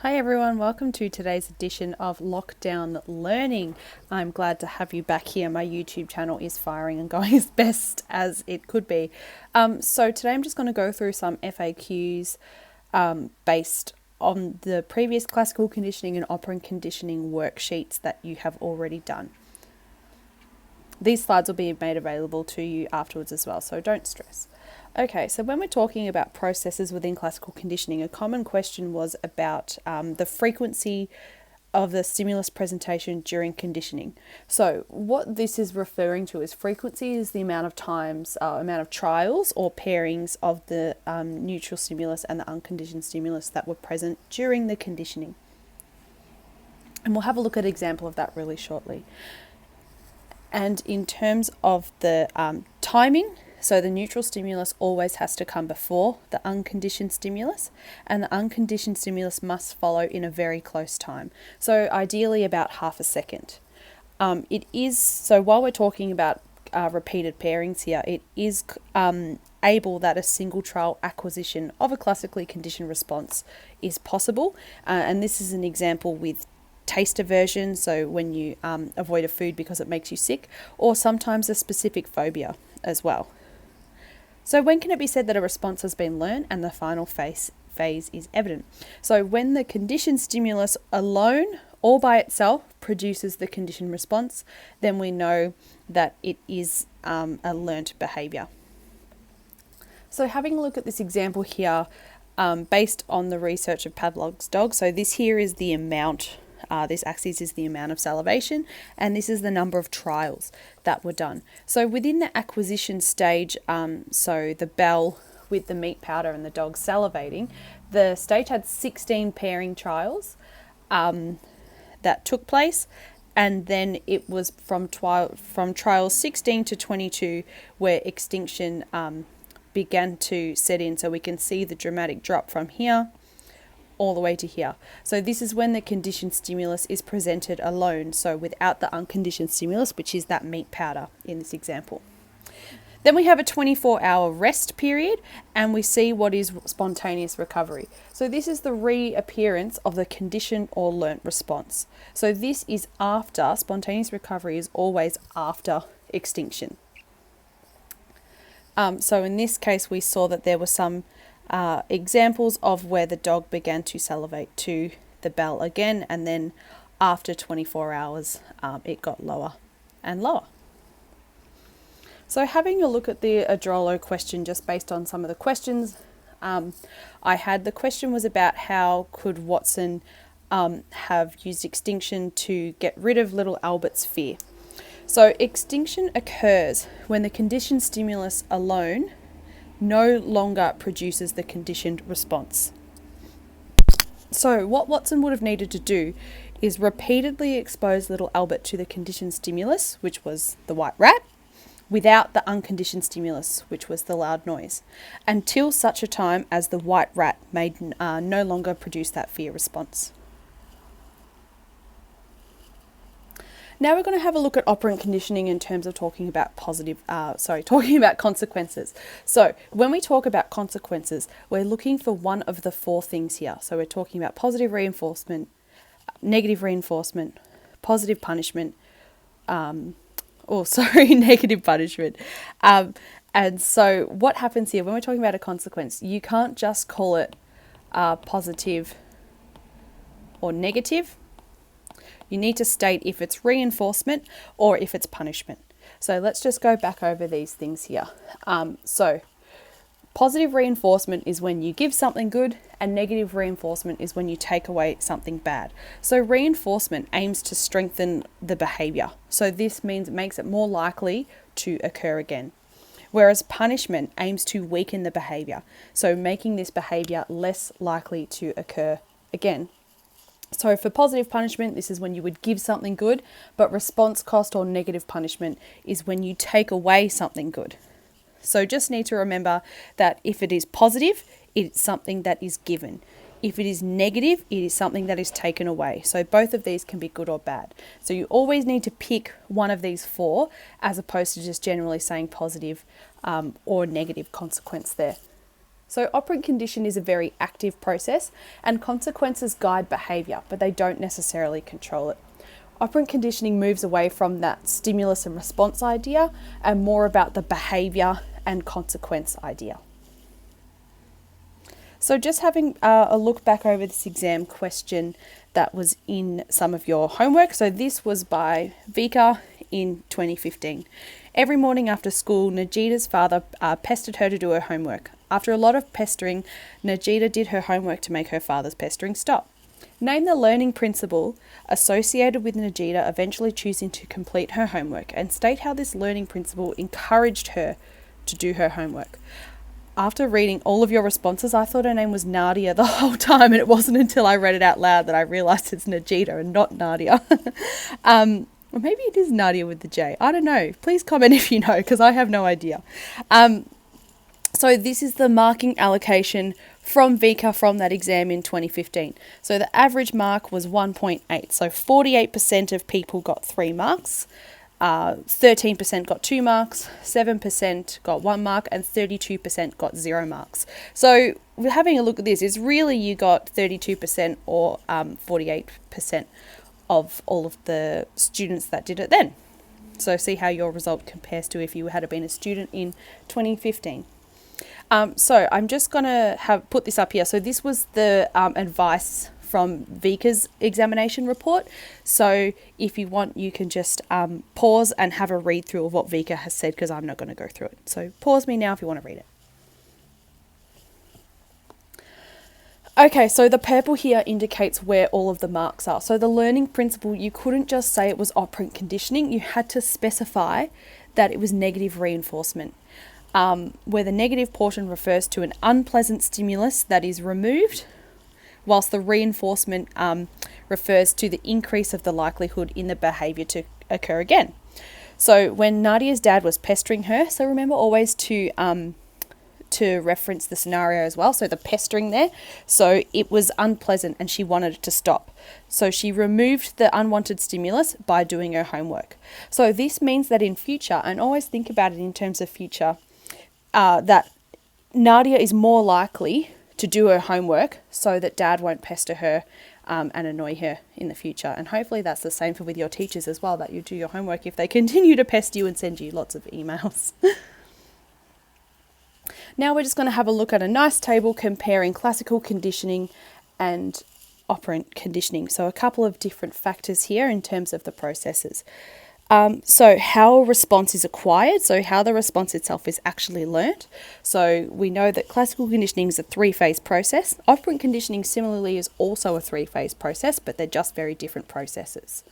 Hi everyone, welcome to today's edition of Lockdown Learning. I'm glad to have you back here. My YouTube channel is firing and going as best as it could be. So today I'm just going to go through some FAQs based on the previous classical conditioning and operant conditioning worksheets that you have already done. These slides will be made available to you afterwards as well, so don't stress. Okay, so when we're talking about processes within classical conditioning, a common question was about the frequency of the stimulus presentation during conditioning. So what this is referring to is frequency is the amount of times, amount of trials or pairings of the neutral stimulus and the unconditioned stimulus that were present during the conditioning. And we'll have a look at an example of that really shortly. And in terms of the timing, so the neutral stimulus always has to come before the unconditioned stimulus, and the unconditioned stimulus must follow in a very close time. So ideally about half a second. So while we're talking about repeated pairings here, it is able that a single trial acquisition of a classically conditioned response is possible. And this is an example with taste aversion, so when you avoid a food because it makes you sick, or sometimes a specific phobia as well. So when can it be said that a response has been learned and the final phase is evident? So when the conditioned stimulus alone or by itself produces the conditioned response, then we know that it is a learnt behaviour. So having a look at this example here, based on the research of Pavlov's dog, so this here is the amount. This axis is the amount of salivation, and this is the number of trials that were done. So within the acquisition stage, so the bell with the meat powder and the dog salivating, the stage had 16 pairing trials that took place, and then it was from trials 16 to 22 where extinction began to set in. So we can see the dramatic drop from here all the way to here. So this is when the conditioned stimulus is presented alone, so without the unconditioned stimulus, which is that meat powder in this example. Then we have a 24-hour rest period, and we see what is spontaneous recovery. So this is the reappearance of the conditioned or learnt response. So this is after, spontaneous recovery is always after extinction. So in this case, we saw that there were some examples of where the dog began to salivate to the bell again, and then after 24 hours it got lower and lower. So having a look at the Adrolo question, just based on some of the questions the question was about how could Watson have used extinction to get rid of little Albert's fear. So extinction occurs when the conditioned stimulus alone no longer produces the conditioned response. So what Watson would have needed to do is repeatedly expose little Albert to the conditioned stimulus, which was the white rat, without the unconditioned stimulus, which was the loud noise, until such a time as the white rat may no longer produce that fear response. Now we're going to have a look at operant conditioning in terms of talking about consequences. So when we talk about consequences, we're looking for one of the four things here. So we're talking about positive reinforcement, negative reinforcement, positive punishment, negative punishment. And so what happens here, when we're talking about a consequence, you can't just call it positive or negative. You need to state if it's reinforcement or if it's punishment. So let's just go back over these things here. So positive reinforcement is when you give something good, and negative reinforcement is when you take away something bad. So reinforcement aims to strengthen the behavior. So this means it makes it more likely to occur again. Whereas punishment aims to weaken the behavior. So making this behavior less likely to occur again. So for positive punishment, this is when you would give something good, but response cost or negative punishment is when you take away something good. So just need to remember that if it is positive, it's something that is given. If it is negative, it is something that is taken away. So both of these can be good or bad. So you always need to pick one of these four, as opposed to just generally saying positive or negative consequence there. So operant condition is a very active process, and consequences guide behaviour, but they don't necessarily control it. Operant conditioning moves away from that stimulus and response idea and more about the behaviour and consequence idea. So just having a look back over this exam question that was in some of your homework. So this was by Vika in 2015. Every morning after school, Najita's father pestered her to do her homework. After a lot of pestering, Najita did her homework to make her father's pestering stop. Name the learning principle associated with Najita eventually choosing to complete her homework, and state how this learning principle encouraged her to do her homework. After reading all of your responses, I thought her name was Nadia the whole time, and it wasn't until I read it out loud that I realised it's Najita and not Nadia. Or maybe it is Nadia with the J. I don't know. Please comment if you know, because I have no idea. So this is the marking allocation from Vika from that exam in 2015. So the average mark was 1.8. So 48% of people got 3 marks. 13% got 2 marks, 7% got 1 mark, and 32% got 0 marks. So having a look at this, is really you got 32% or 48% of all of the students that did it then. So see how your result compares to if you had been a student in 2015. So I'm just going to put this up here. So this was the advice from Vika's examination report. So if you want, you can just pause and have a read through of what Vika has said, because I'm not going to go through it. So pause me now if you want to read it. Okay, so the purple here indicates where all of the marks are. So the learning principle, you couldn't just say it was operant conditioning. You had to specify that it was negative reinforcement, where the negative portion refers to an unpleasant stimulus that is removed, whilst the reinforcement refers to the increase of the likelihood in the behaviour to occur again. So when Nadia's dad was pestering her, so remember always to reference the scenario as well, so the pestering there. So it was unpleasant and she wanted it to stop. So she removed the unwanted stimulus by doing her homework. So this means that in future, and always think about it in terms of future, that Nadia is more likely to do her homework so that dad won't pester her and annoy her in the future. And hopefully that's the same for with your teachers as well, that you do your homework if they continue to pester you and send you lots of emails. Now we're just going to have a look at a nice table comparing classical conditioning and operant conditioning. So a couple of different factors here in terms of the processes. So how a response is acquired, so how the response itself is actually learnt. So we know that classical conditioning is a 3-phase process. Operant conditioning similarly is also a 3-phase process, but they're just very different processes.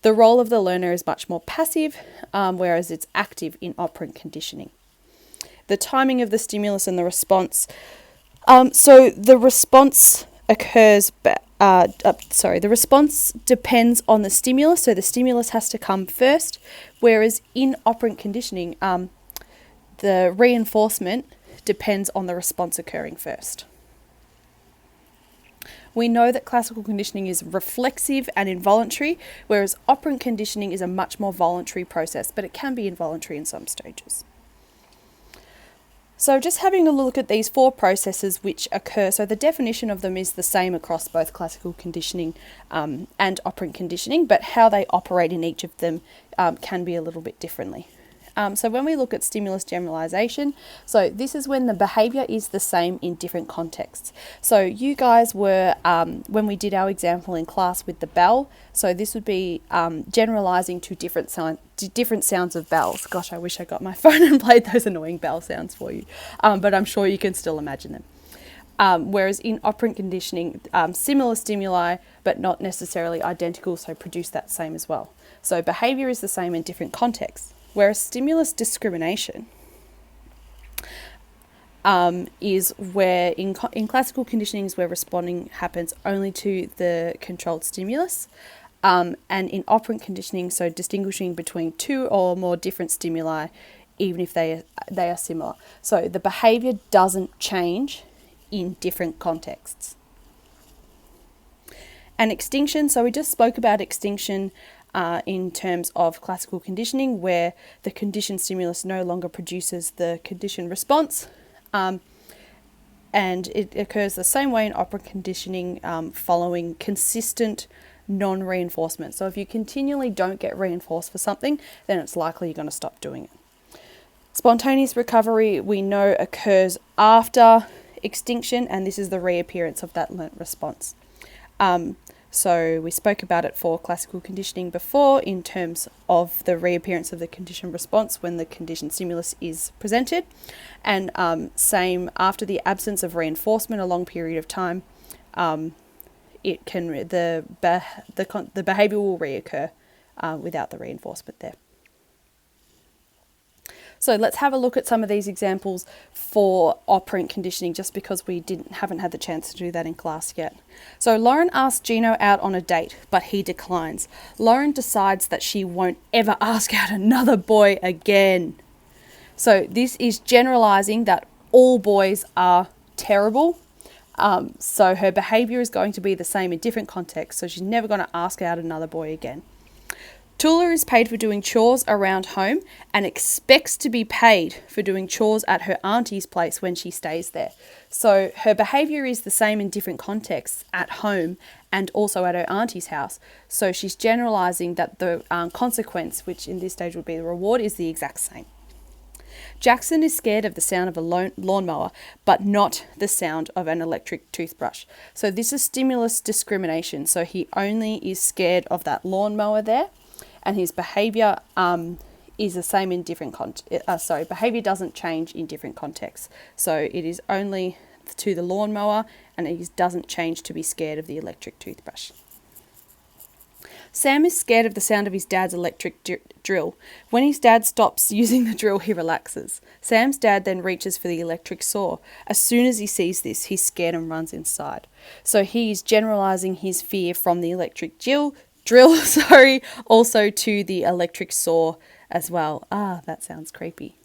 The role of the learner is much more passive, whereas it's active in operant conditioning. The timing of the stimulus and the response. So the response occurs, the response depends on the stimulus. So the stimulus has to come first, whereas in operant conditioning, the reinforcement depends on the response occurring first. We know that classical conditioning is reflexive and involuntary, whereas operant conditioning is a much more voluntary process, but it can be involuntary in some stages. So just having a look at these 4 processes which occur, so the definition of them is the same across both classical conditioning and operant conditioning, but how they operate in each of them can be a little bit differently. So when we look at stimulus generalization, so this is when the behavior is the same in different contexts. So you guys were, when we did our example in class with the bell, so this would be generalizing to different sounds of bells. Gosh, I wish I got my phone and played those annoying bell sounds for you, but I'm sure you can still imagine them. Whereas in operant conditioning, similar stimuli, but not necessarily identical, so produce that same as well. So behavior is the same in different contexts. Whereas stimulus discrimination is where in classical conditioning is where responding happens only to the controlled stimulus, and in operant conditioning, so distinguishing between 2 or more different stimuli, even if they are similar. So the behaviour doesn't change in different contexts. And extinction, so we just spoke about extinction in terms of classical conditioning, where the conditioned stimulus no longer produces the conditioned response. And it occurs the same way in operant conditioning, following consistent non-reinforcement. So if you continually don't get reinforced for something, then it's likely you're going to stop doing it. Spontaneous recovery, we know, occurs after extinction, and this is the reappearance of that learnt response. So we spoke about it for classical conditioning before in terms of the reappearance of the conditioned response when the conditioned stimulus is presented, and same after the absence of reinforcement a long period of time, it can the behavior will reoccur without the reinforcement there. So let's have a look at some of these examples for operant conditioning, just because we haven't had the chance to do that in class yet. So Lauren asks Gino out on a date, but he declines. Lauren decides that she won't ever ask out another boy again. So this is generalizing that all boys are terrible. So her behavior is going to be the same in different contexts. So she's never going to ask out another boy again. Tula is paid for doing chores around home and expects to be paid for doing chores at her auntie's place when she stays there. So her behaviour is the same in different contexts, at home and also at her auntie's house. So she's generalising that the consequence, which in this stage would be the reward, is the exact same. Jackson is scared of the sound of a lawnmower, but not the sound of an electric toothbrush. So this is stimulus discrimination. So he only is scared of that lawnmower there. And his behaviour is the same in different behaviour doesn't change in different contexts. So it is only to the lawnmower, and it doesn't change to be scared of the electric toothbrush. Sam is scared of the sound of his dad's electric drill. When his dad stops using the drill, he relaxes. Sam's dad then reaches for the electric saw. As soon as he sees this, he's scared and runs inside. So he is generalising his fear from the electric drill, also to the electric saw as well. That sounds creepy.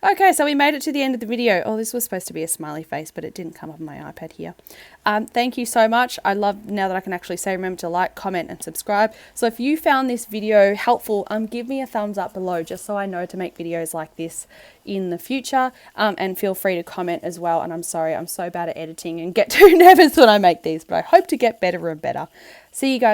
Okay, so we made it to the end of the video. Oh, this was supposed to be a smiley face, but it didn't come up on my iPad here. Thank you so much. I love now that I can actually say, remember to like, comment, and subscribe. So if you found this video helpful, give me a thumbs up below, just so I know to make videos like this in the future. And feel free to comment as well. And I'm sorry, I'm so bad at editing and get too nervous when I make these, but I hope to get better and better. See you guys.